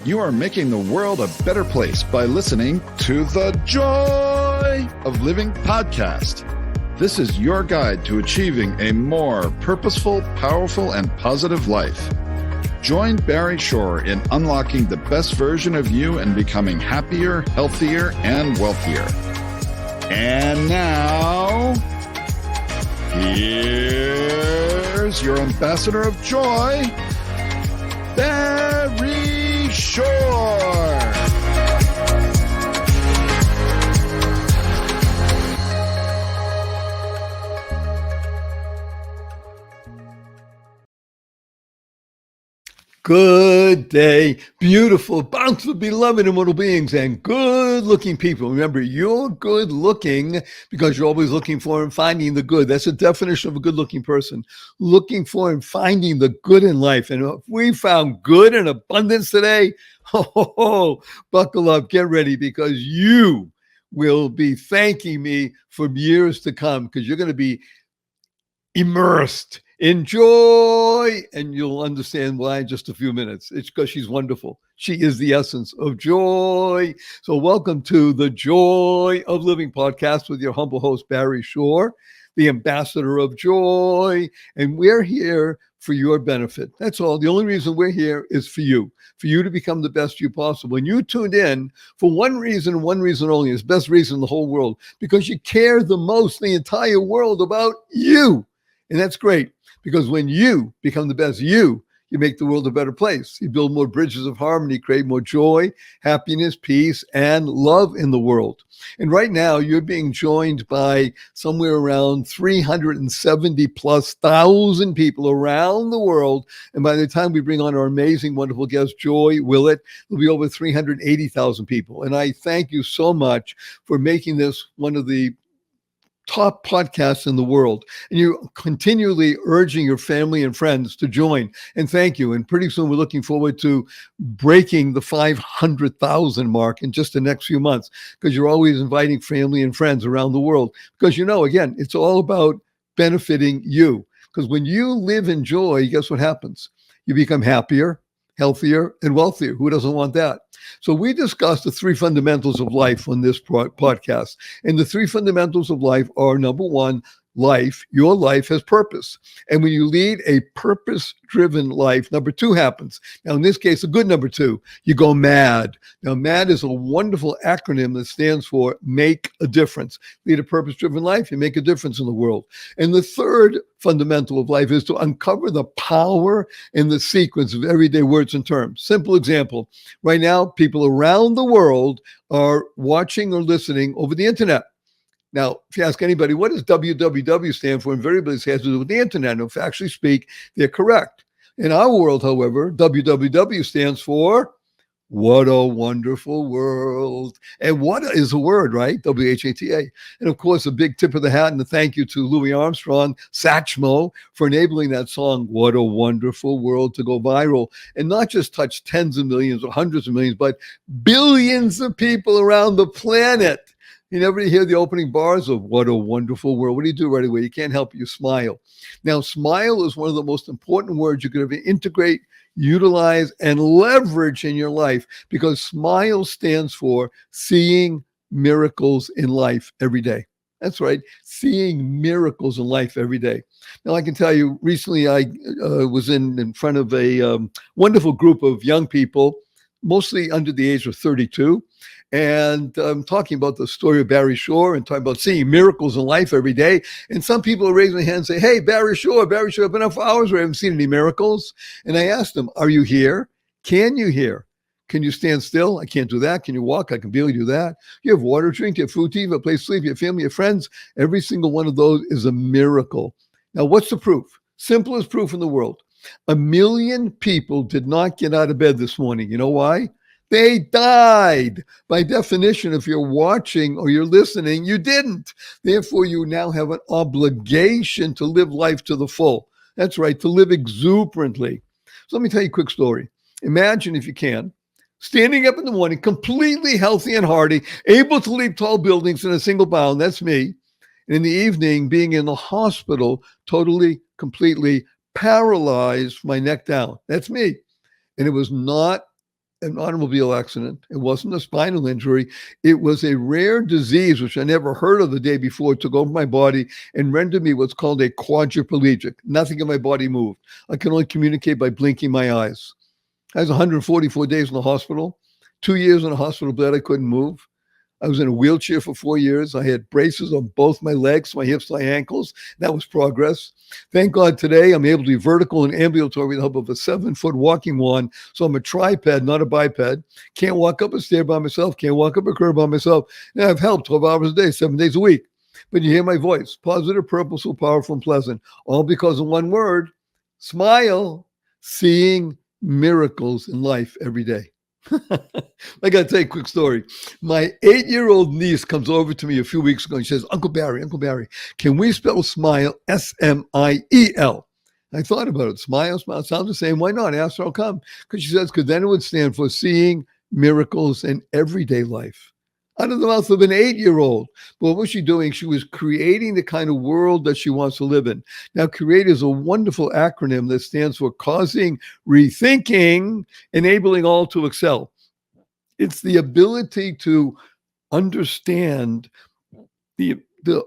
You are making the world a better place by listening to the Joy of Living podcast. This is your guide to achieving a more purposeful, powerful, and positive life. Join Barry Shore in unlocking the best version of you and becoming happier, healthier, and wealthier. And now, here's your ambassador of joy, Barry Shore. Good day, beautiful, bountiful, beloved, immortal beings, and good-looking people. Remember, you're good-looking because you're always looking for and finding the good. That's the definition of a good-looking person. Looking for and finding the good in life. And if we found good in abundance today, buckle up, get ready, because you will be thanking me for years to come, because you're going to be immersed in joy, and you'll understand why in just a few minutes. It's because she's wonderful. She is the essence of joy. So welcome to the Joy of Living podcast with your humble host, Barry Shore, the ambassador of joy. And we're here for your benefit. That's all. The only reason we're here is for you to become the best you possible. And you tuned in for one reason only, it's the best reason in the whole world, because you care the most in the entire world about you. And that's great. Because when you become the best you make the world a better place. You build more bridges of harmony, create more joy, happiness, peace, and love in the world. And right now, you're being joined by somewhere around 370 plus thousand people around the world. And by the time we bring on our amazing, wonderful guest, Joy Willett, there'll be over 380,000 people. And I thank you so much for making this one of the top podcasts in the world, and you're continually urging your family and friends to join. And thank you. And pretty soon we're looking forward to breaking the 500,000 mark in just the next few months, because you're always inviting family and friends around the world. Because, again, it's all about benefiting you. Because when you live in joy, guess what happens? You become happier, healthier, and wealthier. Who doesn't want that? So we discussed the three fundamentals of life on this podcast. And the three fundamentals of life are, number one, your life has purpose. And when you lead a purpose-driven life, number two happens. Now, in this case, a good number two, you go MAD. Now, MAD is a wonderful acronym that stands for make a difference. Lead a purpose-driven life, you make a difference in the world. And the third fundamental of life is to uncover the power and the sequence of everyday words and terms. Simple example. Right now, people around the world are watching or listening over the internet. Now, if you ask anybody, what does www stand for? Invariably, it has to do with the internet. And if I actually speak, they're correct. In our world, however, www stands for what a wonderful world. And what is a word, right? WHATA. And of course, a big tip of the hat and a thank you to Louis Armstrong, Satchmo, for enabling that song, What a Wonderful World, to go viral and not just touch tens of millions or hundreds of millions, but billions of people around the planet. You never hear the opening bars of What a Wonderful World. What do you do right away? You can't help it. You smile. Now, smile is one of the most important words you could ever integrate, utilize, and leverage in your life, because smile stands for seeing miracles in life every day. That's right. Seeing miracles in life every day. Now, I can tell you, recently I was in front of a wonderful group of young people, mostly under the age of 32. And I'm talking about the story of Barry Shore and talking about seeing miracles in life every day. And some people are raising their hands and say, hey, Barry Shore, I've been up for hours where I haven't seen any miracles. And I asked them, are you here? Can you hear? Can you stand still? I can't do that. Can you walk? I can barely do that. You have water to drink, you have food to eat, you have a place to sleep, you have family, you have friends. Every single one of those is a miracle. Now, what's the proof? Simplest proof in the world. 1 million people did not get out of bed this morning. You know why? They died. By definition, if you're watching or you're listening, you didn't. Therefore, you now have an obligation to live life to the full. That's right, to live exuberantly. So let me tell you a quick story. Imagine, if you can, standing up in the morning, completely healthy and hearty, able to leap tall buildings in a single bound. That's me. And in the evening, being in the hospital, totally, completely paralyzed, my neck down. That's me. And it was not an automobile accident. It wasn't a spinal injury. It was a rare disease, which I never heard of the day before. It took over my body and rendered me what's called a quadriplegic. Nothing in my body moved. I can only communicate by blinking my eyes. I was 144 days in the hospital, 2 years in the hospital bed. I couldn't move. I was in a wheelchair for 4 years. I had braces on both my legs, my hips, my ankles. That was progress. Thank God today I'm able to be vertical and ambulatory with the help of a 7-foot walking wand. So I'm a triped, not a biped. Can't walk up a stair by myself. Can't walk up a curb by myself. And I've helped 12 hours a day, 7 days a week. But you hear my voice, positive, purposeful, powerful, and pleasant, all because of one word, smile, seeing miracles in life every day. I got to tell you a quick story. My 8-year-old niece comes over to me a few weeks ago and she says, Uncle Barry, can we spell smile S-M-I-E-L? I thought about it. Smile sounds the same. Why not? Ask her, I'll come. Because she says, because then it would stand for seeing miracles in everyday life. Out of the mouth of an 8-year-old. But what was she doing? She was creating the kind of world that she wants to live in. Now, CREATE is a wonderful acronym that stands for causing rethinking, enabling all to excel. It's the ability to understand the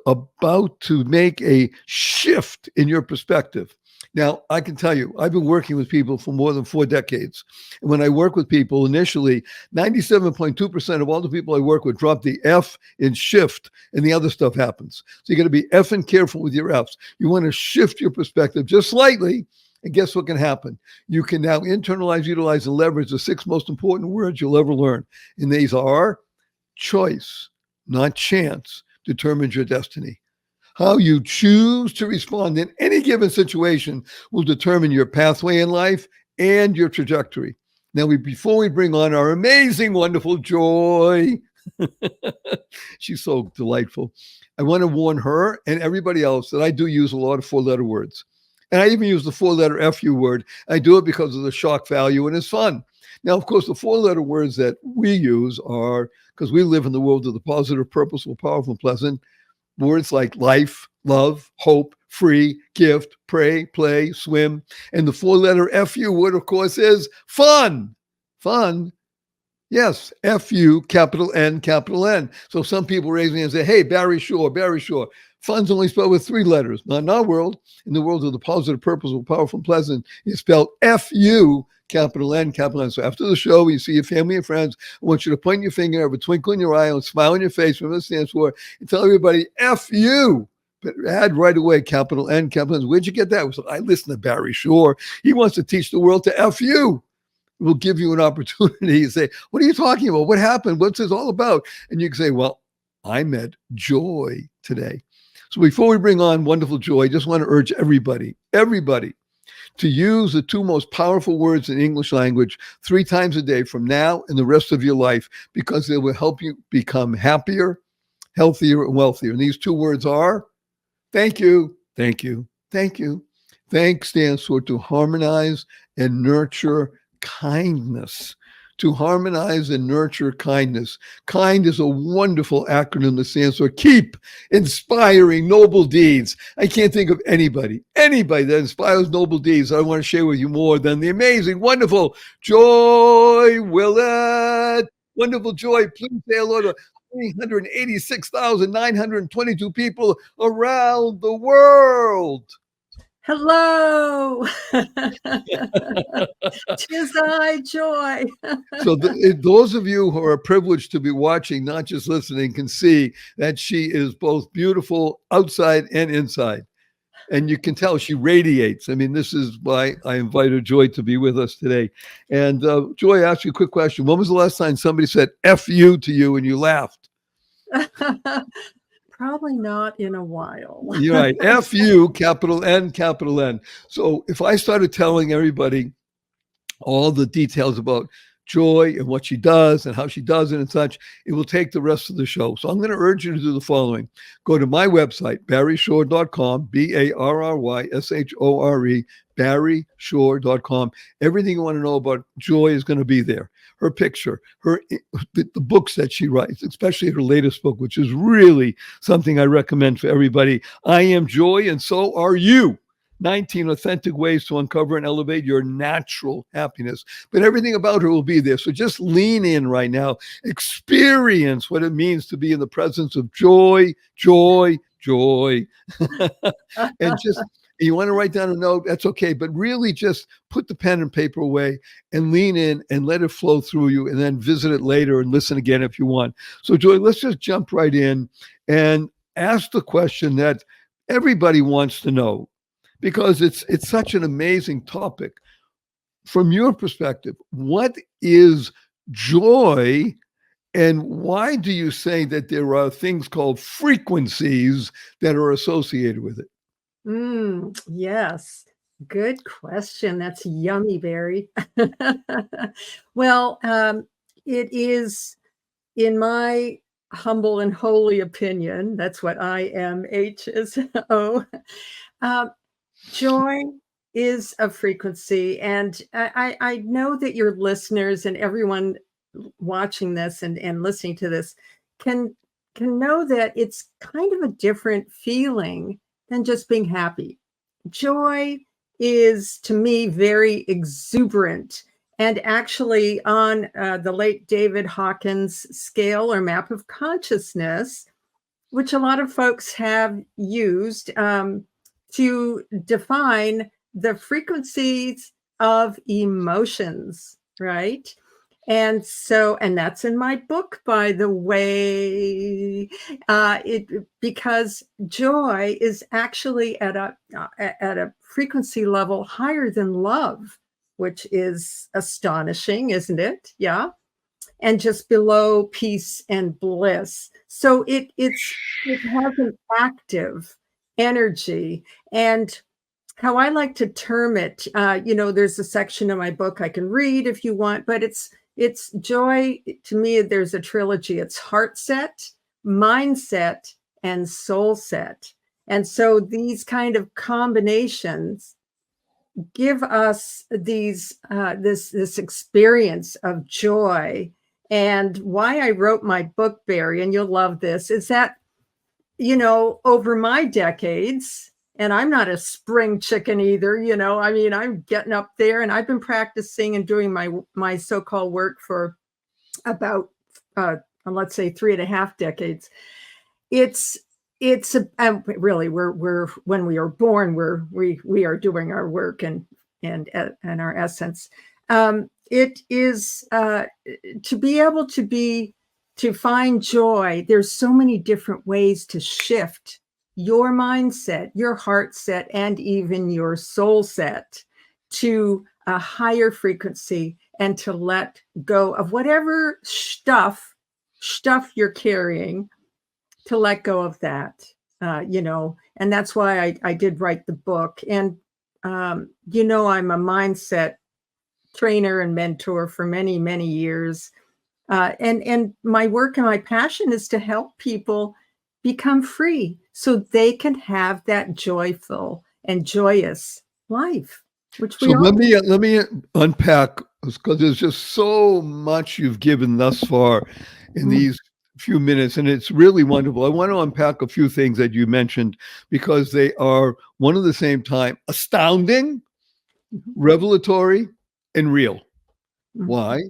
about to make a shift in your perspective. Now, I can tell you, I've been working with people for more than 4 decades. And when I work with people initially, 97.2% of all the people I work with drop the F in shift and the other stuff happens. So you got to be effing careful with your Fs. You want to shift your perspective just slightly. And guess what can happen? You can now internalize, utilize, and leverage the 6 most important words you'll ever learn. And these are choice, not chance, determines your destiny. How you choose to respond in any given situation will determine your pathway in life and your trajectory. Now, before we bring on our amazing, wonderful Joy, she's so delightful. I want to warn her and everybody else that I do use a lot of 4-letter words. And I even use the 4-letter FU word. I do it because of the shock value and it's fun. Now, of course, the 4-letter words that we use are, because we live in the world of the positive, purposeful, powerful, pleasant, words like life, love, hope, free, gift, pray, play, swim. And the 4-letter FU word, of course, is fun. Fun. Yes, F-U, capital N, capital N. So some people raise me and say, hey, Barry Shore. Fun's only spelled with 3 letters. Not in our world. In the world of the positive, purposeful, powerful, and pleasant, it's spelled F-U, capital N, capital N. So after the show, you see your family and friends. I want you to point your finger, have a twinkle in your eye, and smile on your face, whatever it stands for, and tell everybody, F-U. But add right away, capital N, capital N. Where'd you get that? I listen to Barry Shore. He wants to teach the world to F-U. We'll give you an opportunity to say, what are you talking about? What happened? What's this all about? And you can say, well, I met Joy today. So before we bring on wonderful Joy, I just want to urge everybody, to use the 2 most powerful words in English language 3 times a day from now and the rest of your life, because they will help you become happier, healthier, and wealthier. And these 2 words are thank you, thank you, thank you. Thank stands for to harmonize and nurture kindness. To harmonize and nurture kindness. KIND is a wonderful acronym that stands for keep inspiring noble deeds. I can't think of anybody that inspires noble deeds I want to share with you more than the amazing, wonderful Joy Willett. Wonderful Joy, please say hello to 386,922 people around the world. Hello. Tis I, Joy. So those of you who are privileged to be watching, not just listening, can see that she is both beautiful outside and inside. And you can tell she radiates. I mean, this is why I invited Joy to be with us today. And Joy, I ask you a quick question. When was the last time somebody said F you to you and you laughed? Probably not in a while. You're right. F-U, capital N, capital N. So if I started telling everybody all the details about Joy and what she does and how she does it and such, it will take the rest of the show. So I'm going to urge you to do the following. Go to my website, barryshore.com, BARRYSHORE, barryshore.com. Everything you want to know about Joy is going to be there. Her picture, the books that she writes, especially her latest book, which is really something I recommend for everybody. I am Joy, and so are you. 19 authentic ways to uncover and elevate your natural happiness. But everything about her will be there. So just lean in right now, experience what it means to be in the presence of joy, joy, joy. And just, you want to write down a note, that's okay. But really just put the pen and paper away and lean in and let it flow through you, and then visit it later and listen again if you want. So Joy, let's just jump right in and ask the question that everybody wants to know, because it's such an amazing topic. From your perspective, what is joy, and why do you say that there are things called frequencies that are associated with it? Yes. Good question. That's yummy, Barry. Well, it is, in my humble and holy opinion, that's what IMH is. uh, Joy is a frequency. And I know that your listeners and everyone watching this and listening to this can know that it's kind of a different feeling than just being happy. Joy is, to me, very exuberant, and actually on the late David Hawkins scale or map of consciousness, which a lot of folks have used to define the frequencies of emotions, right? And so, and that's in my book, by the way, because joy is actually at a frequency level higher than love, which is astonishing, isn't it? Yeah. And just below peace and bliss. So it has an active energy. And how I like to term it, there's a section of my book I can read if you want, but it's joy. To me, there's a trilogy. It's heart set, mindset, and soul set. And so these kind of combinations give us this experience of joy. And why I wrote my book, Barry, and you'll love this, is that, over my decades, and I'm not a spring chicken either, I mean, I'm getting up there, and I've been practicing and doing my so-called work for about, let's say 3.5 decades. It's really, we're when we are born, we are doing our work and our essence. It is to be able to find joy. There's so many different ways to shift your mindset, your heart set, and even your soul set to a higher frequency, and to let go of whatever stuff you're carrying, to let go of that, and that's why I did write the book. And, I'm a mindset trainer and mentor for many, many years. And my work and my passion is to help people become free so they can have that joyful and joyous life, which we So all let me unpack, because there's just so much you've given thus far in these few minutes, and it's really wonderful. I want to unpack a few things that you mentioned, because they are, one at the same time, astounding, revelatory, and real. Why?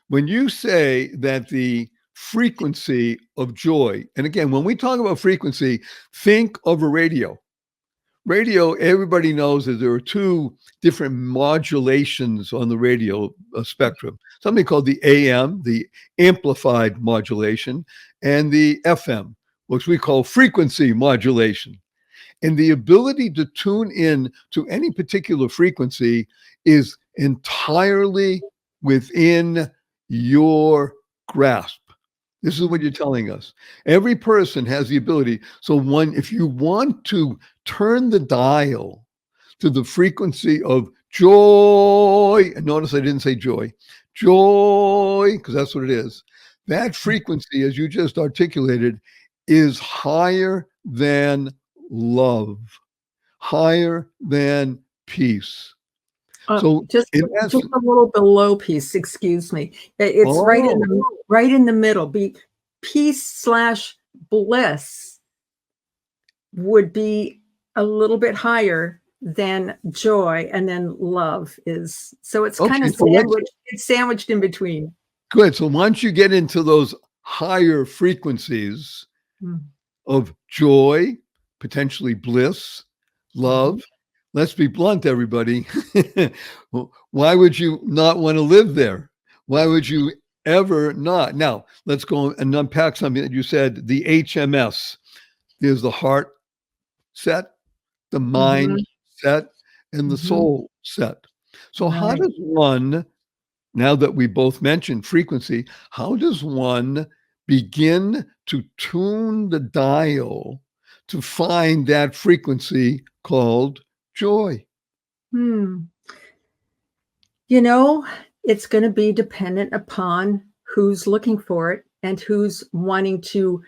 When you say that the frequency of joy, and again, when we talk about frequency, think of a radio. Radio, everybody knows that there are two different modulations on the radio spectrum. Something called the AM, the amplified modulation, and the FM, which we call frequency modulation. And the ability to tune in to any particular frequency is entirely within your grasp. This is what you're telling us. Every person has the ability. So if you want to turn the dial to the frequency of joy, and notice I didn't say joy, because that's what it is. That frequency, as you just articulated, is higher than love, higher than peace. So just a little below peace, excuse me. It's right in the middle. Peace/bliss would be a little bit higher then joy, and then love is. So it's kind Okay, of so let's sandwiched. It's sandwiched in between. good. So once you get into those higher frequencies Mm. of joy, potentially bliss, Mhm. love, let's be blunt, everybody. Why would you not want to live there? Why would you ever not? Now, let's go and unpack something that you said, the HMS. There's the heart set, the mind Mhm. set, and the Mhm. soul set. So, how Right. does one, now that we both mentioned frequency, how does one begin to tune the dial to find that frequency called joy? Hmm. You know, it's going to be dependent upon who's looking for it and who's wanting to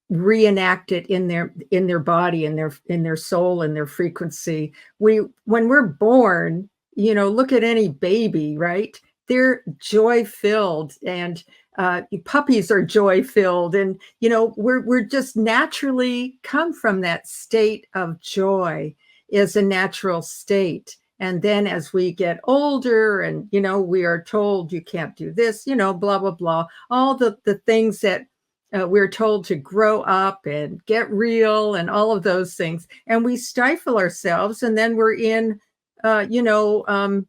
reenact it in their body, in their soul, and their frequency. We When we're born, look at any baby, right? They're joy filled, and puppies are joy filled, and we're just naturally come from that state of joy, is a natural state. And then as we get older, and we are told you can't do this, blah blah blah, all the things that we're told to grow up and get real and all of those things. And we stifle ourselves. And then we're in, uh, you know, um,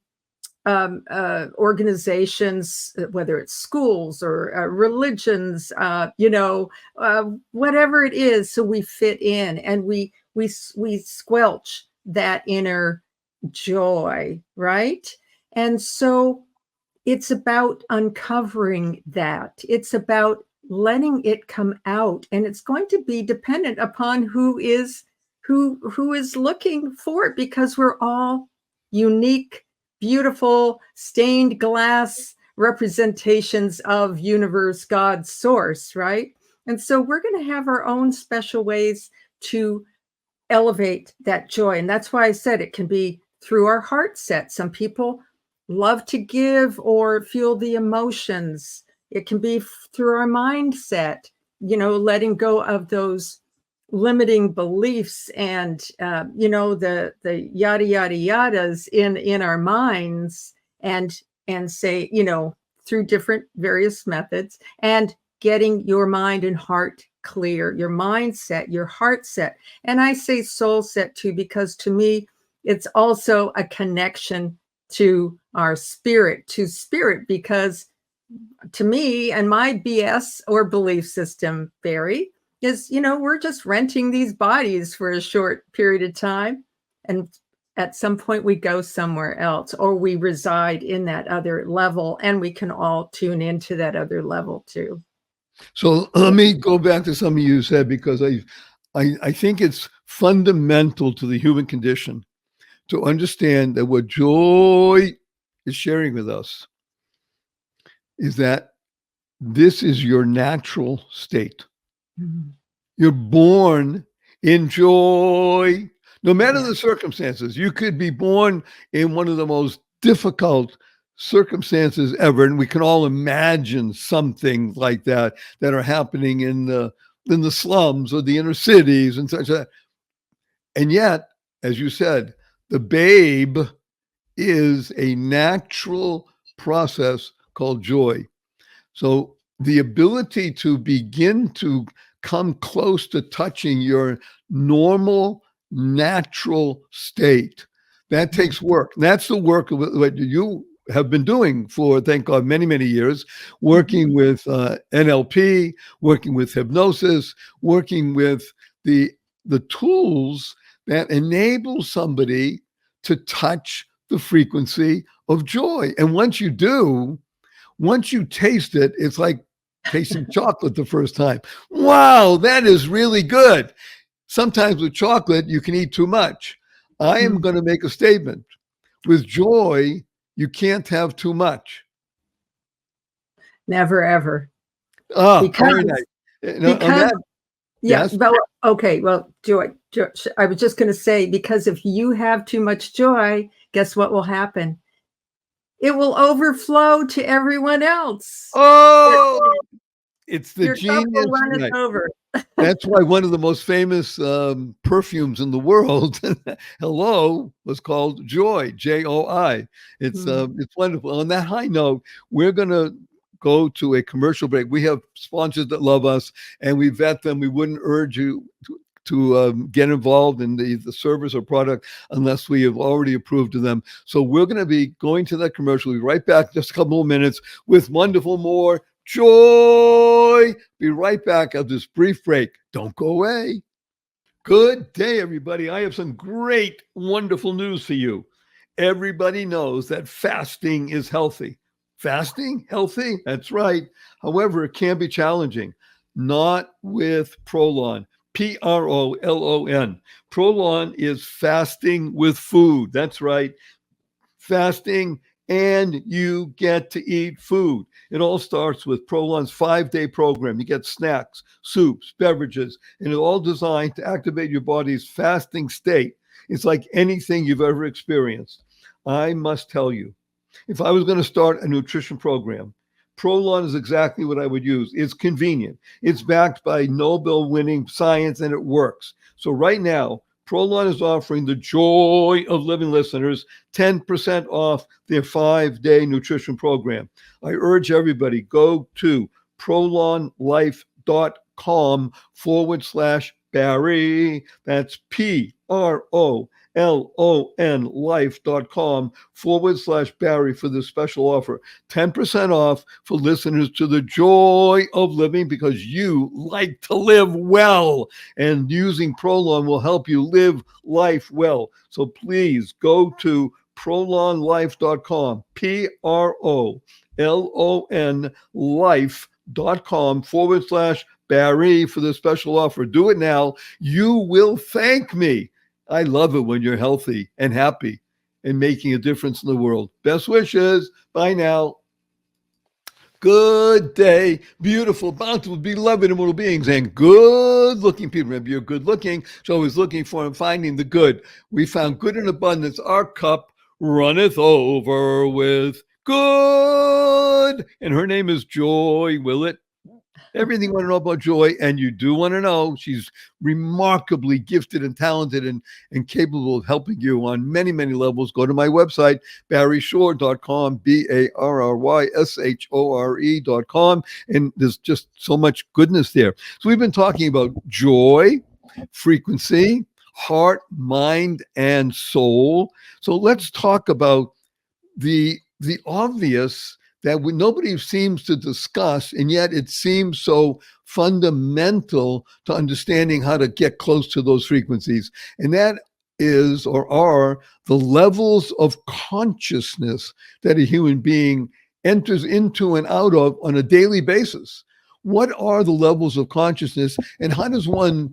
organizations, whether it's schools or religions, whatever it is. So we fit in, and we squelch that inner joy, right? And so it's about uncovering that. It's about letting it come out, and it's going to be dependent upon who is looking for it, because we're all unique, beautiful, stained glass representations of universe, God's source, right? And so we're going to have our own special ways to elevate that joy. And that's why I said it can be through our heart set. Some people love to give or feel the emotions. It can be through our mindset, letting go of those limiting beliefs and the yada yada yadas in our minds, and say, through different various methods, and getting your mind and heart clear, your mindset, your heart set. And I say soul set too, because to me, it's also a connection to our spirit, because to me and my BS or belief system, Barry, is, we're just renting these bodies for a short period of time. And at some point we go somewhere else, or we reside in that other level, and we can all tune into that other level too. So let me go back to something you said, because I think it's fundamental to the human condition to understand that what joy is sharing with us is that this is your natural state. Mhm. You're born in joy, no matter Yeah. the circumstances. You could be born in one of the most difficult circumstances ever, and we can all imagine something like that are happening in the slums or the inner cities and such. And yet, as you said, the babe is a natural process called joy. So the ability to begin to come close to touching your normal, natural state, that takes work. That's the work of what you have been doing for, thank God, many, many years, working with NLP, working with hypnosis, working with the tools that enable somebody to touch the frequency of joy. And once you do, once you taste it, it's like tasting chocolate the first time. Wow, that is really good. Sometimes with chocolate, you can eat too much. I am Mm. going to make a statement. With joy, you can't have too much. Never ever. Ah, very Because nice. On because that, yeah, yes. but okay, well, joy. I was just going to say, because if you have too much joy, guess what will happen? It will overflow to everyone else. Your Oh, it's the your cup will genius. run it Right. over. That's why one of the most famous perfumes in the world, hello, was called Joy, Joi. It's wonderful. On that high note, we're going to go to a commercial break. We have sponsors that love us, and we vet them. We wouldn't urge you to get involved in the service or product unless we have already approved of them. So we're going to be going to that commercial. We'll be right back in just a couple of minutes with wonderful more joy. Be right back after this brief break. Don't go away. Good day, everybody. I have some great, wonderful news for you. Everybody knows that fasting is healthy. Fasting? Healthy? That's right. However, it can be challenging. Not with Prolon. Prolon. Prolon is fasting with food. That's right. Fasting, and you get to eat food. It all starts with Prolon's 5-day program. You get snacks, soups, beverages, and it's all designed to activate your body's fasting state. It's like anything you've ever experienced. I must tell you, if I was going to start a nutrition program, Prolon is exactly what I would use. It's convenient. It's backed by Nobel-winning science, and it works. So right now, Prolon is offering the Joy of Living listeners 10% off their 5-day nutrition program. I urge everybody, go to prolonlife.com/Barry. That's PROLON life.com/Barry for this special offer. 10% off for listeners to the Joy of Living, because you like to live well, and using Prolon will help you live life well. So please go to prolonlife.com, PROLON life.com/Barry for the special offer. Do it now. You will thank me. I love it when you're healthy and happy and making a difference in the world. Best wishes. Bye now. Good day, beautiful, bountiful, beloved immortal beings, and good-looking people. Remember, you're good-looking, so always looking for and finding the good. We found good in abundance. Our cup runneth over with good. And her name is Joy, will it? Everything you want to know about Joy, and you do want to know, she's remarkably gifted and talented and capable of helping you on many, many levels. Go to my website, barryshore.com, BARRYSHORE.com, and there's just so much goodness there. So we've been talking about joy, frequency, heart, mind, and soul. So let's talk about the obvious that nobody seems to discuss, and yet it seems so fundamental to understanding how to get close to those frequencies. And that is, or are, the levels of consciousness that a human being enters into and out of on a daily basis. What are the levels of consciousness, and how does one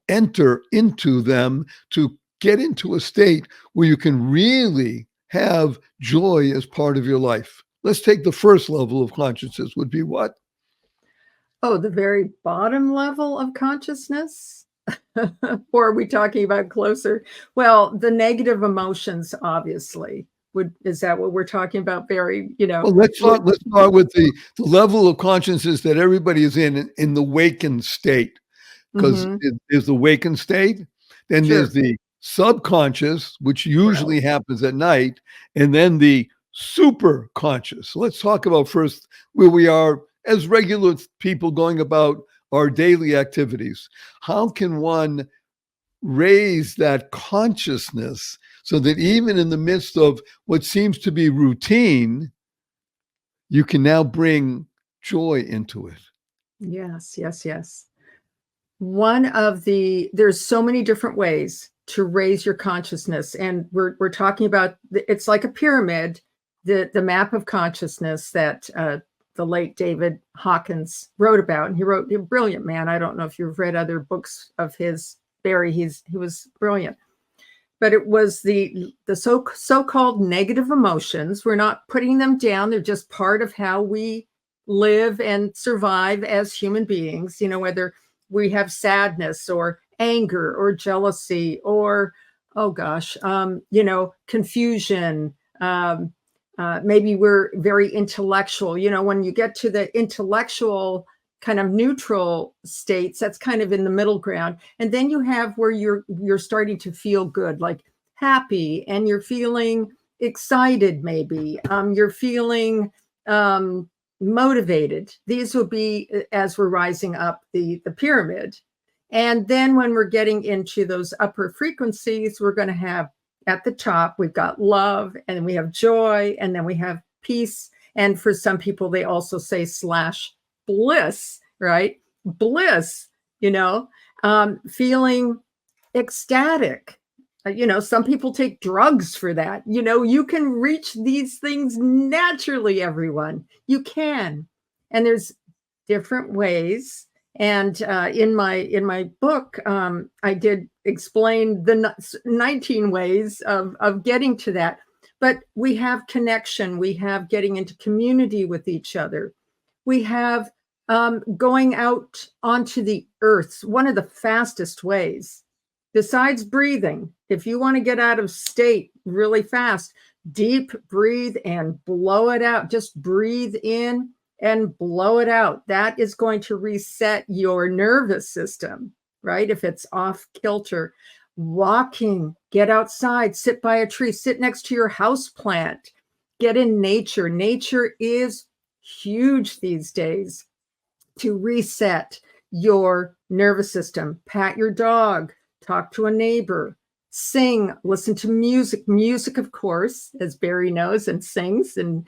enter into them to get into a state where you can really have joy as part of your life? Let's take the first level of consciousness would be what? Oh, the very bottom level of consciousness? Or are we talking about closer? Well, the negative emotions, obviously. Is that what we're talking about, Barry? Well, let's start with the level of consciousness that everybody is in the awakened state. Because there's the awakened state, then there's the subconscious, which usually happens at night, and then the super conscious. So let's talk about first where we are as regular people going about our daily activities. How can one raise that consciousness so that even in the midst of what seems to be routine, you can now bring joy into it? Yes. There's so many different ways to raise your consciousness. And we're talking about, it's like a pyramid, the map of consciousness that the late David Hawkins wrote about. And he wrote, a brilliant man. I don't know if you've read other books of his, Barry, he was brilliant. But it was the so-called negative emotions. We're not putting them down. They're just part of how we live and survive as human beings, whether we have sadness or anger or jealousy or, confusion. Maybe we're very intellectual. When you get to the intellectual kind of neutral states. That's kind of in the middle ground. And then you have where you're starting to feel good, like happy, and you're feeling excited, maybe. You're feeling motivated. These will be as we're rising up the pyramid. And then when we're getting into those upper frequencies, we're going to have at the top, we've got love, and then we have joy, and then we have peace. And for some people, they also say / bliss, right? Bliss, feeling ecstatic. Some people take drugs for that. You can reach these things naturally, everyone. You can. And there's different ways. And in my book, I did explain the 19 ways of getting to that. But we have connection. We have getting into community with each other. We have going out onto the earth, one of the fastest ways. Besides breathing, if you want to get out of state really fast, deep breathe and blow it out. Just breathe in and blow it out. That is going to reset your nervous system, right? If it's off kilter. Walking, get outside, sit by a tree, sit next to your house plant, get in nature. Nature is huge these days to reset your nervous system. Pat your dog, talk to a neighbor, sing, listen to music. Music, of course, as Barry knows and sings, and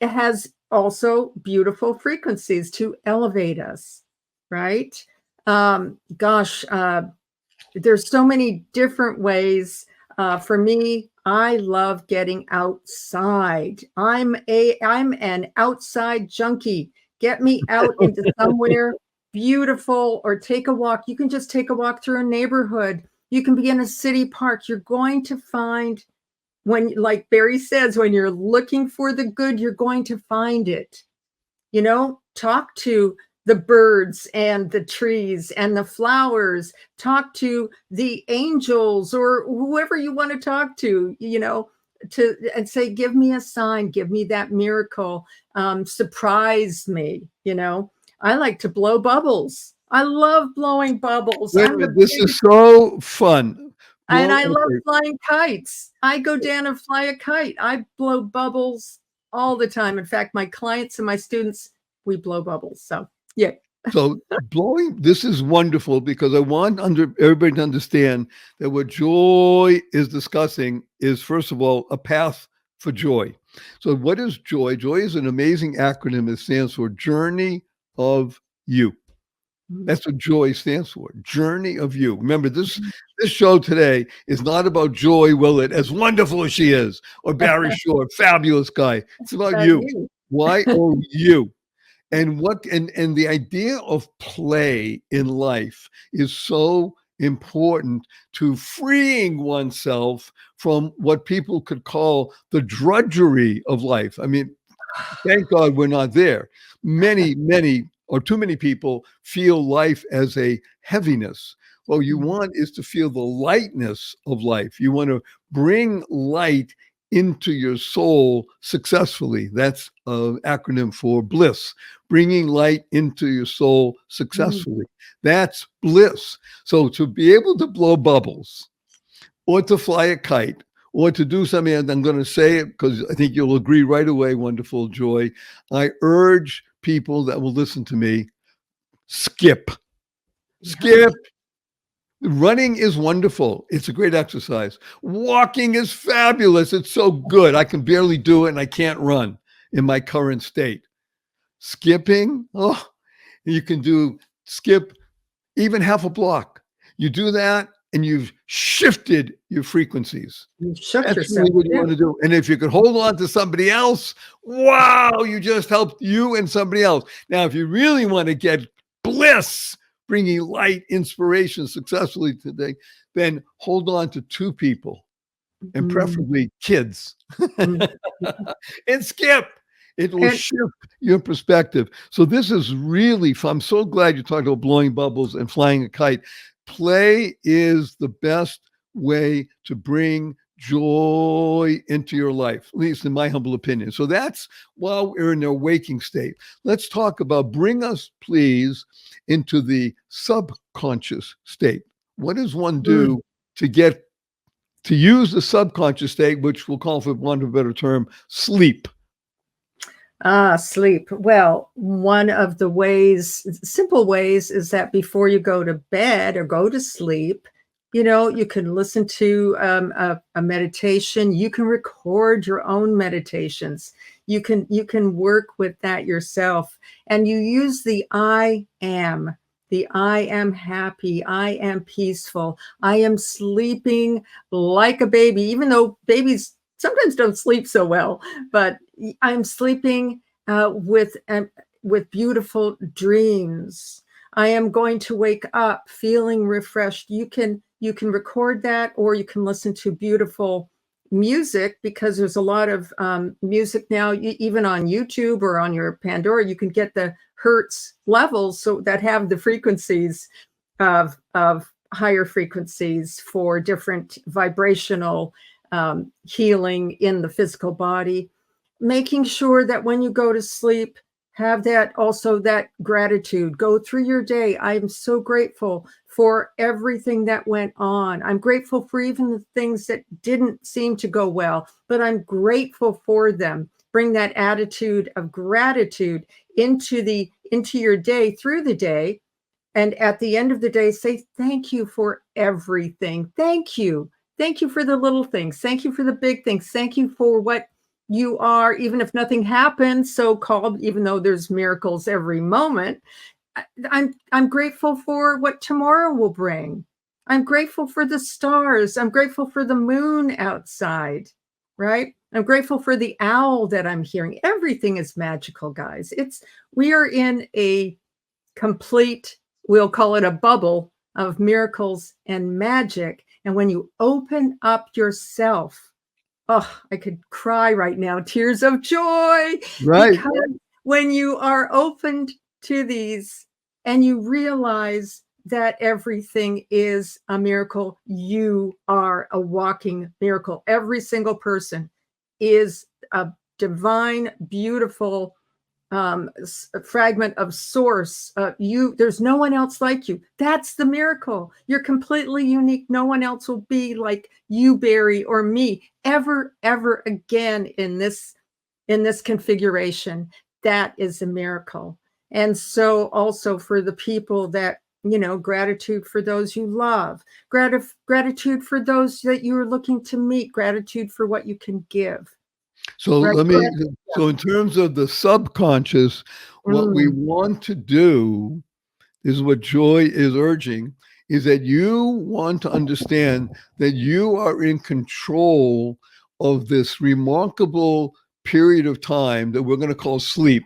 it has also beautiful frequencies to elevate us, right? There's so many different ways. For me, I love getting outside. I'm an outside junkie. Get me out into somewhere beautiful, or take a walk. You can just take a walk through a neighborhood. You can be in a city park. You're going to find, when, like Barry says, when you're looking for the good, you're going to find it. Talk to the birds and the trees and the flowers. Talk to the angels or whoever you want to talk to, and say, give me a sign, give me that miracle, surprise me. I like to blow bubbles. I love blowing bubbles. This is so fun. And I love flying kites. I go down and fly a kite. I blow bubbles all the time. In fact, my clients and my students, we blow bubbles. So, yeah. So this is wonderful, because I want everybody to understand that what Joy is discussing is, first of all, a path for joy. So what is joy? Joy is an amazing acronym. It stands for Journey of You. That's what Joy stands for. Journey of You. Remember, this show today is not about Joy Willett, as wonderful as she is, or Barry Shore, fabulous guy. It's about you. Y-O-U. And the idea of play in life is so important to freeing oneself from what people could call the drudgery of life. I mean, thank God we're not there. Many or too many people feel life as a heaviness. What you want is to feel the lightness of life. You want to bring light into your soul successfully. That's an acronym for bliss. Bringing light into your soul successfully. That's bliss. So to be able to blow bubbles, or to fly a kite, or to do something, and I'm going to say it because I think you'll agree right away, wonderful Joy, I urge people that will listen to me, skip. Running is wonderful. It's a great exercise. Walking is fabulous. It's so good. I can barely do it, and I can't run in my current state. Skipping, you can skip even half a block. You do that, and you've shifted your frequencies. That's really what you want to do. And if you could hold on to somebody else, wow, you just helped you and somebody else. Now, if you really want to get bliss, bringing light, inspiration successfully today, then hold on to two people, and preferably kids, and skip. It will shift your perspective. So this is really fun. I'm so glad you talked about blowing bubbles and flying a kite. Play is the best way to bring joy into your life, at least in my humble opinion. So that's while we're in the waking state. Let's talk about, bring us, please, into the subconscious state. What does one do to get to use the subconscious state, which we'll call, for want of a better term, sleep? Sleep. Well, one of the ways, simple ways, is that before you go to bed or go to sleep, you can listen to a meditation. You can record your own meditations. You can work with that yourself, and you use the I am. I am happy. I am peaceful. I am sleeping like a baby, even though babies sometimes don't sleep so well, but I'm sleeping with beautiful dreams. I am going to wake up feeling refreshed. You can record that, or you can listen to beautiful music, because there's a lot of music now, even on YouTube or on your Pandora. You can get the hertz levels, so that have the frequencies of higher frequencies for different vibrational healing in the physical body. Making sure that when you go to sleep, have that gratitude. Go through your day. I'm so grateful for everything that went on. I'm grateful for even the things that didn't seem to go well, but I'm grateful for them. Bring that attitude of gratitude into your day, through the day. And at the end of the day, say, thank you for everything. Thank you. Thank you for the little things. Thank you for the big things. Thank you for what you are, even if nothing happens, so-called, even though there's miracles every moment. I'm grateful for what tomorrow will bring. I'm grateful for the stars. I'm grateful for the moon outside, right? I'm grateful for the owl that I'm hearing. Everything is magical, guys. We are in a complete, we'll call it a bubble of miracles and magic. And when you open up yourself, oh, I could cry right now, tears of joy. Right. Because when you are opened to these and you realize that everything is a miracle, you are a walking miracle. Every single person is a divine, beautiful fragment of source. There's no one else like you. That's the miracle. You're completely unique. No one else will be like you, Barry, or me ever again in this configuration. That is a miracle. And so also for the people that, gratitude for those you love, gratitude for those that you're looking to meet, gratitude for what you can give. So Right. So in terms of the subconscious, what we want to do is what Joy is urging, is that you want to understand that you are in control of this remarkable period of time that we're going to call sleep,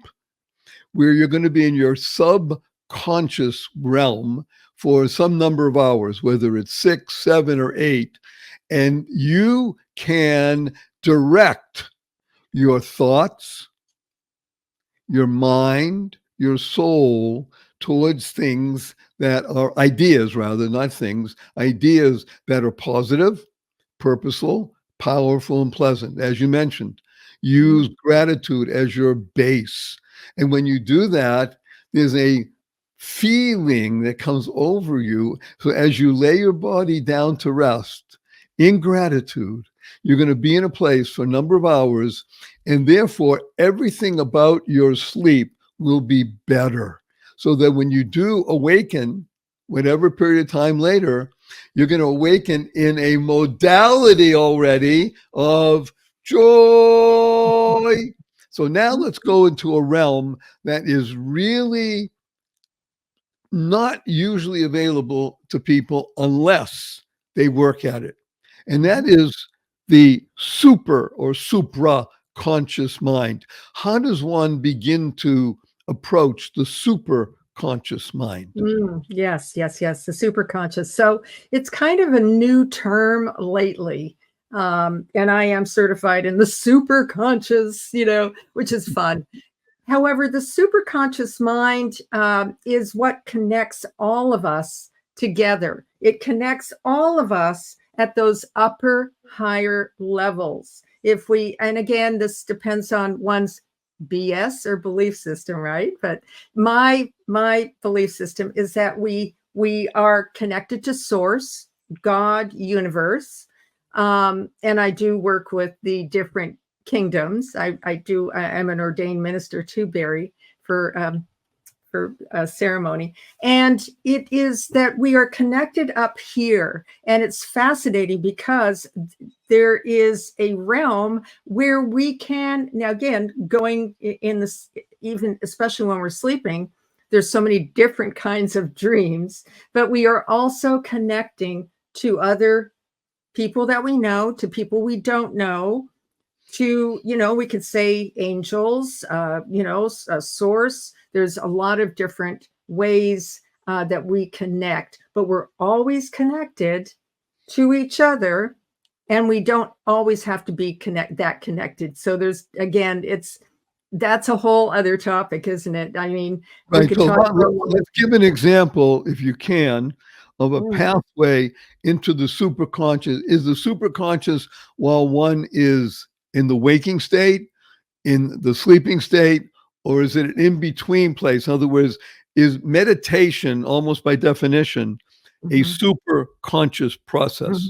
where you're going to be in your subconscious realm for some number of hours, whether it's 6, 7, or 8, and you can direct your thoughts, your mind, your soul towards things that are ideas, rather, not things, ideas that are positive, purposeful, powerful, and pleasant. As you mentioned, use gratitude as your base. And when you do that, there's a feeling that comes over you. So as you lay your body down to rest in gratitude, you're going to be in a place for a number of hours, and therefore everything about your sleep will be better. So that when you do awaken, whatever period of time later, you're going to awaken in a modality already of joy. So now let's go into a realm that is really not usually available to people unless they work at it. And that is the super or supra conscious mind. How does one begin to approach the super conscious mind? Yes. The super conscious. So it's kind of a new term lately. And I am certified in the super conscious, which is fun. However, the super conscious mind is what connects all of us together. It connects all of us at those upper, higher levels. If we, and again, this depends on one's BS or belief system, right? But my belief system is that we are connected to source, God, universe. And I do work with the different kingdoms. I'm an ordained minister too, Barry, for a ceremony. And it is that we are connected up here. And it's fascinating because there is a realm where we can, now again, going in this, even especially when we're sleeping, there's so many different kinds of dreams, but we are also connecting to other people that we know, to people we don't know, to, we could say angels, a source. There's a lot of different ways that we connect, but we're always connected to each other, and we don't always have to be connected. So there's, again, that's a whole other topic, isn't it? I mean, right. So let's give an example, if you can, of a pathway into the superconscious. Is the superconscious while one is in the waking state, in the sleeping state, or is it an in-between place? In other words, is meditation, almost by definition, a super conscious process?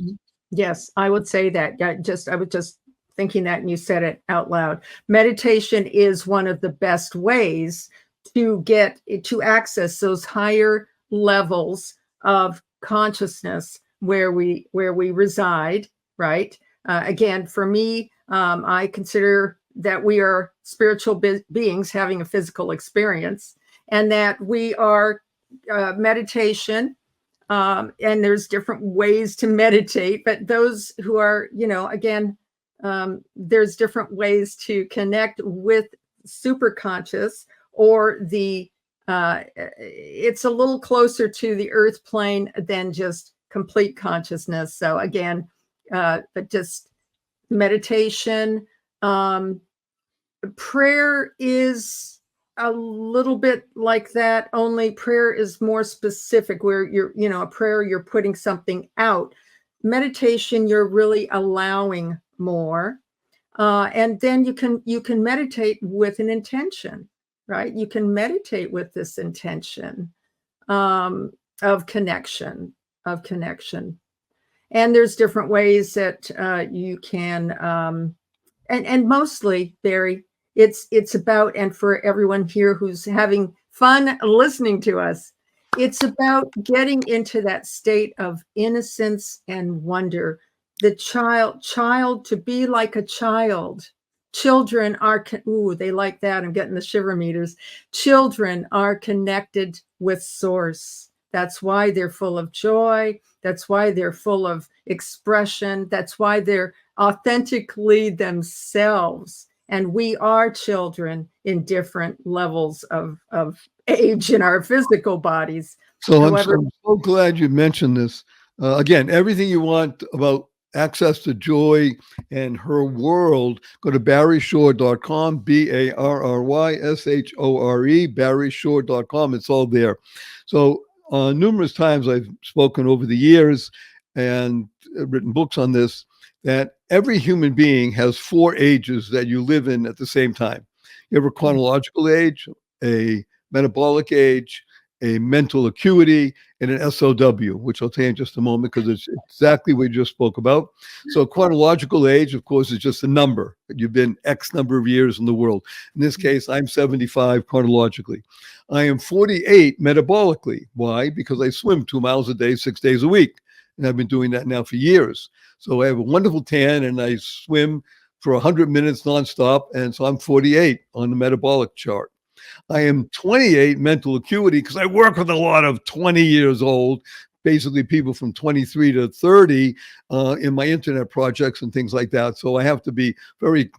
Yes, I would say that. I was just thinking that, and you said it out loud. Meditation is one of the best ways to access those higher levels of consciousness where we reside, right? Again, for me, I consider that we are spiritual beings having a physical experience, and that we are meditation. And there's different ways to meditate, but those who are, again, there's different ways to connect with superconscious, or it's a little closer to the earth plane than just complete consciousness. So again, but just meditation. Prayer is a little bit like that, only prayer is more specific, where a prayer, you're putting something out. Meditation, you're really allowing more. And then you can meditate with an intention, right? You can meditate with this intention of connection. And there's different ways that you can, and mostly, Barry, it's about, and for everyone here who's having fun listening to us, it's about getting into that state of innocence and wonder. The child, to be like a child. Children are, they like that. I'm getting the shiver meters. Children are connected with source. That's why they're full of joy. That's why they're full of expression. That's why they're authentically themselves. And we are children in different levels of age in our physical bodies. So however, I'm so glad you mentioned this. Again, everything you want about access to Joy and her world, go to barryshore.com, BARRYSHORE, barryshore.com. It's all there. So numerous times I've spoken over the years and written books on this, that every human being has 4 ages that you live in at the same time. You have a chronological age, a metabolic age, a mental acuity, and an SOW, which I'll tell you in just a moment, because it's exactly what you just spoke about. So chronological age, of course, is just a number. You've been X number of years in the world. In this case, I'm 75 chronologically. I am 48 metabolically. Why? Because I swim 2 miles a day, 6 days a week. And I've been doing that now for years. So I have a wonderful tan, and I swim for 100 minutes nonstop. And so I'm 48 on the metabolic chart. I am 28 mental acuity because I work with a lot of 20 years old, basically people from 23 to 30 in my internet projects and things like that. So I have to be very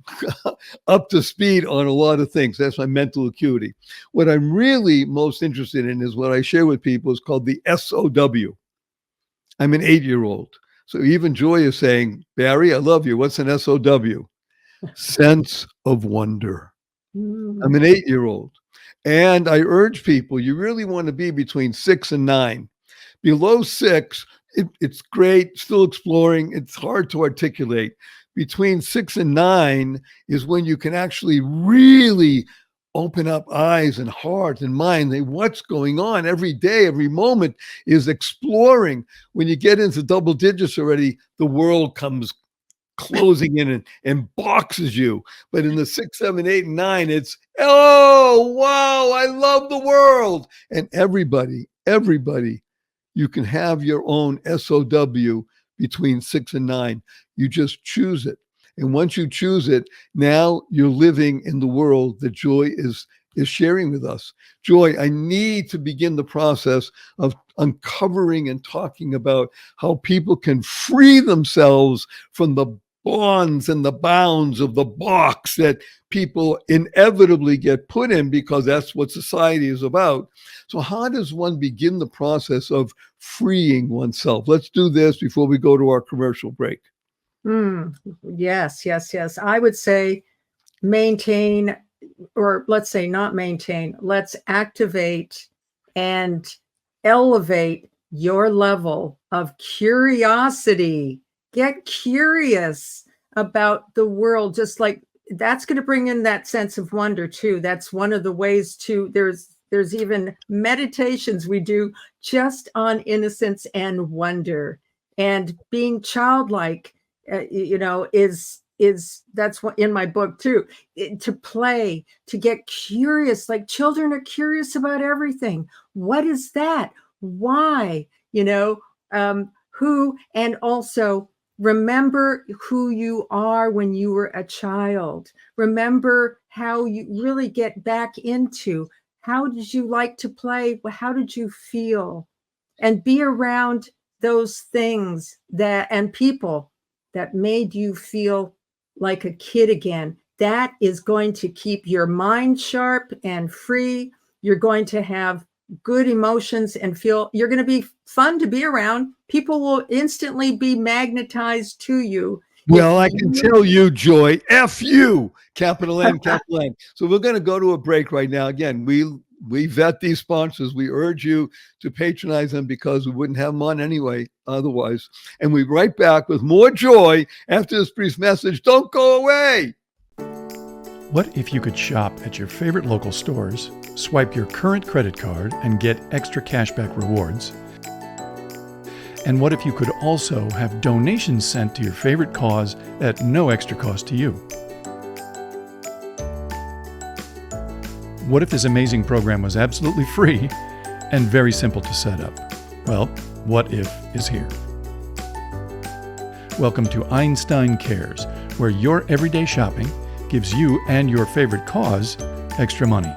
up to speed on a lot of things. That's my mental acuity. What I'm really most interested in is what I share with people is called the SOW. I'm an 8-year-old. So even Joy is saying, Barry, I love you. What's an SOW? Sense of wonder. I'm an 8-year-old. And I urge people, you really want to be between 6 and 9. Below 6, It's great, still exploring. It's hard to articulate. Between 6 and 9 is when you can actually really open up eyes and heart and mind. What's going on every day, every moment is exploring. When you get into double digits already, the world comes closing in and boxes you. But in the 6, 7, 8, and 9, it's, oh, wow, I love the world. And everybody, you can have your own SOW between 6 and 9. You just choose it. And once you choose it, now you're living in the world that Joy is sharing with us. Joy, I need to begin the process of uncovering and talking about how people can free themselves from the bonds and the bounds of the box that people inevitably get put in, because that's what society is about. So how does one begin the process of freeing oneself? Let's do this before we go to our commercial break. Yes. I would say maintain, or let's say not maintain, let's activate and elevate your level of curiosity. Get curious about the world, just like that's going to bring in that sense of wonder too. That's one of the ways to, there's even meditations we do just on innocence and wonder, and being childlike, is that's what in my book too, to play, to get curious. Like children are curious about everything. What is that? Why? Who, and also remember who you are when you were a child. Remember how you really get back into, how did you like to play? How did you feel? And be around those things and people that made you feel like a kid again. That is going to keep your mind sharp and free. You're going to have good emotions and you're going to be fun to be around. People will instantly be magnetized to you. Well, I can tell you, Joy, F you, capital N, capital N. So we're going to go to a break right now. Again, we vet these sponsors. We urge you to patronize them because we wouldn't have them on anyway otherwise. And we'll be right back with more Joy after this brief message. Don't go away. What if you could shop at your favorite local stores, swipe your current credit card and get extra cashback rewards? And what if you could also have donations sent to your favorite cause at no extra cost to you? What if this amazing program was absolutely free and very simple to set up? Well, What If is here. Welcome to Einstein Cares, where your everyday shopping gives you and your favorite cause extra money.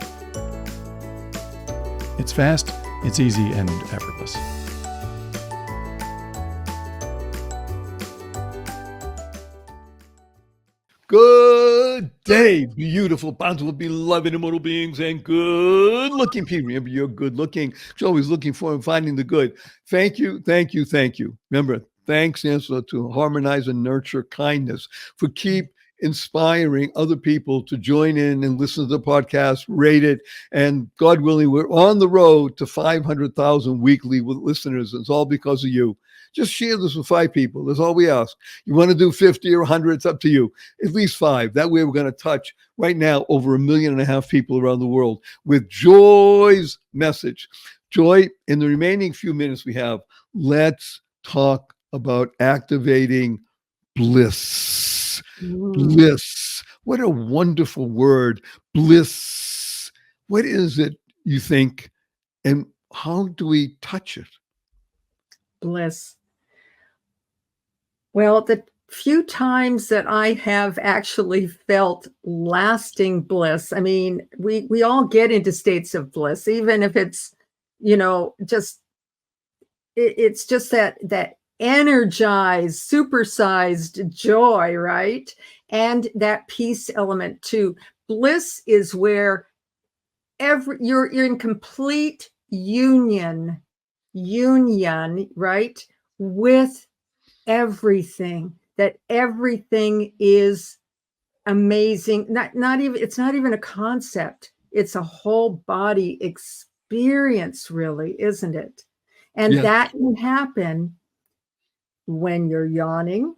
It's fast, it's easy, and effortless. Good day, beautiful, bountiful, beloved immortal beings, and good-looking people. Remember, you're good-looking. You're always looking for and finding the good. Thank you. Remember, thanks stands to harmonize and nurture kindness, for keep inspiring other people to join in and listen to the podcast, rate it, and God willing, we're on the road to 500,000 weekly listeners. It's all because of you. Just share this with 5 people. That's all we ask. You want to do 50 or 100, it's up to you. At least 5. That way we're going to touch right now over 1.5 million people around the world with Joy's message. Joy, in the remaining few minutes we have, let's talk about activating bliss. Bliss. What a wonderful word. Bliss. What is it, you think, and how do we touch it? Bliss. Well, the few times that I have actually felt lasting bliss, I mean, we all get into states of bliss, even if it's, just it's just that energized, supersized joy, right? And that peace element too. Bliss is where you're in complete union, right? With everything, that everything is amazing. It's not even a concept. It's a whole body experience, really, isn't it? And Yes. that can happen when you're yawning.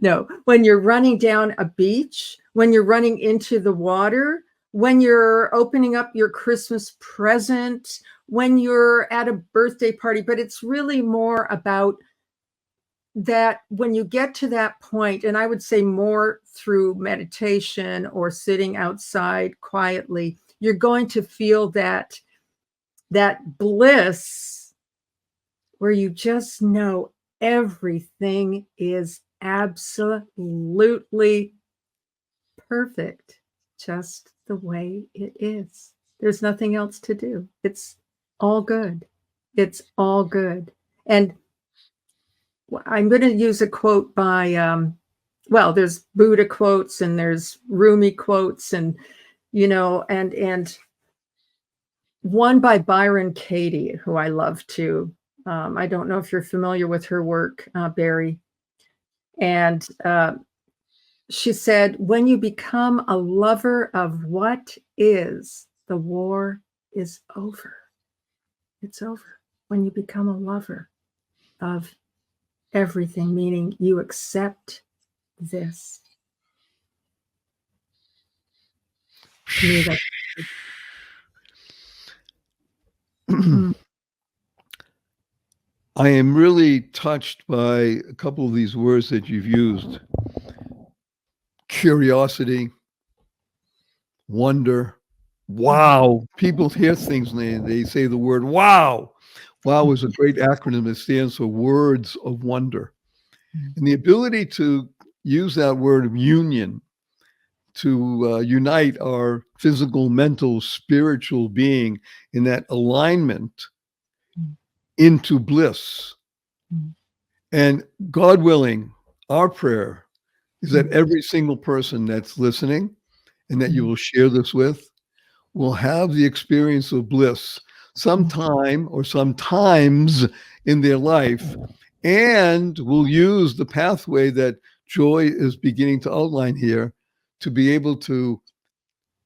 No, when you're running down a beach, when you're running into the water, when you're opening up your Christmas present, when you're at a birthday party. But it's really more about that when you get to that point, and I would say more through meditation or sitting outside quietly, you're going to feel that bliss where you just know everything is absolutely perfect, just the way it is. There's nothing else to do. It's all good. It's all good. And I'm going to use a quote by, there's Buddha quotes and there's Rumi quotes, and, and one by Byron Katie, who I love too. I don't know if you're familiar with her work, Barry. And she said, when you become a lover of what is, the war is over. It's over. When you become a lover of everything, meaning you accept this. To me, that's I am really touched by a couple of these words that you've used. Curiosity, wonder, wow. People hear things and they say the word wow. Wow is a great acronym that stands for words of wonder. And the ability to use that word of union to unite our physical, mental, spiritual being in that alignment into bliss. And God willing, our prayer is that every single person that's listening and that you will share this with will have the experience of bliss sometime or sometimes in their life, and will use the pathway that Joy is beginning to outline here to be able to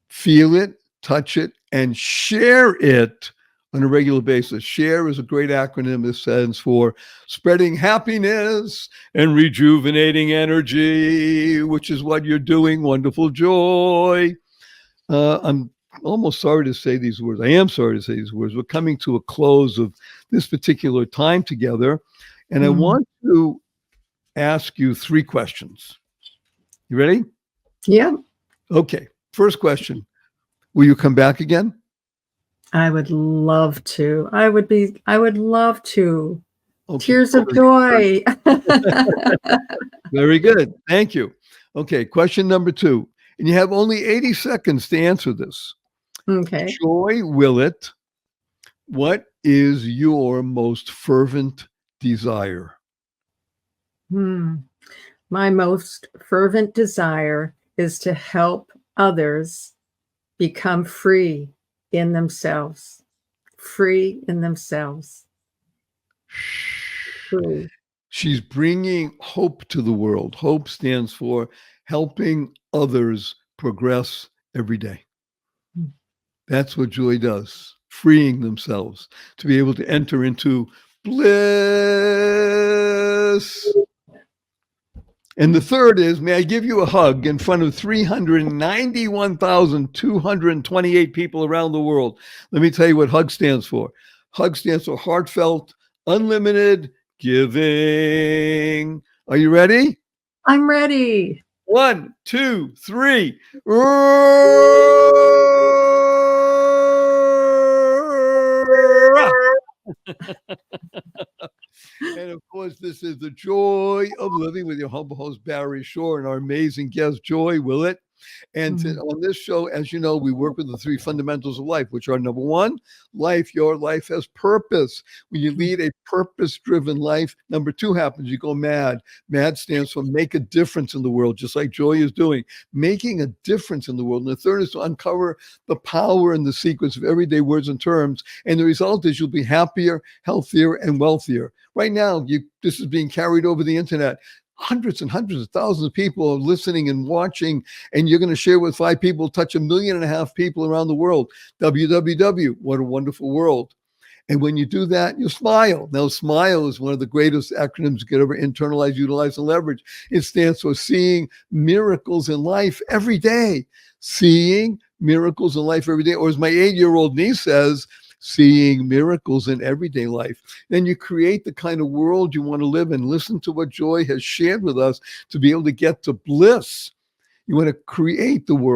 feel it, touch it, and share it on a regular basis. SHARE is a great acronym that stands for spreading happiness and rejuvenating energy, which is what you're doing. Wonderful Joy. I'm almost sorry to say these words. I am sorry to say these words. We're coming to a close of this particular time together. And I want to ask you 3 questions. You ready? Yeah. Okay. First question. Will you come back again? I would love to. I would love to. Okay. Tears of joy. Very good. Thank you. Okay. Question number 2. And you have only 80 seconds to answer this. Okay. Joy Willett, what is your most fervent desire? My most fervent desire is to help others become free in themselves. Free in themselves. Free. She's bringing hope to the world. Hope stands for helping others progress every day. That's what Joy does, freeing themselves to be able to enter into bliss. And the third is, may I give you a hug in front of 391,228 people around the world? Let me tell you what HUG stands for. HUG stands for heartfelt, unlimited giving. Are you ready? I'm ready. 1, 2, 3. And of course, this is the joy of living with your humble host, Barry Shore, and our amazing guest, Joy Willett. And on this show, as you know, we work with the 3 fundamentals of life, which are number 1, life. Your life has purpose. When you lead a purpose-driven life, number 2 happens, you go mad. MAD stands for make a difference in the world, just like Joy is doing, making a difference in the world. And the third is to uncover the power and the secrets of everyday words and terms. And the result is you'll be happier, healthier, and wealthier. Right now, this is being carried over the internet. Hundreds and hundreds of thousands of people are listening and watching, and you're going to share with 5 people, touch 1.5 million people around the world. WWW, what a wonderful world. And when you do that, you smile. Now, SMILE is one of the greatest acronyms you could ever internalize, utilize, and leverage. It stands for seeing miracles in life every day. Seeing miracles in life every day. Or as my 8-year-old niece says, seeing miracles in everyday life. Then you create the kind of world you want to live in. Listen to what Joy has shared with us to be able to get to bliss. You want to create the world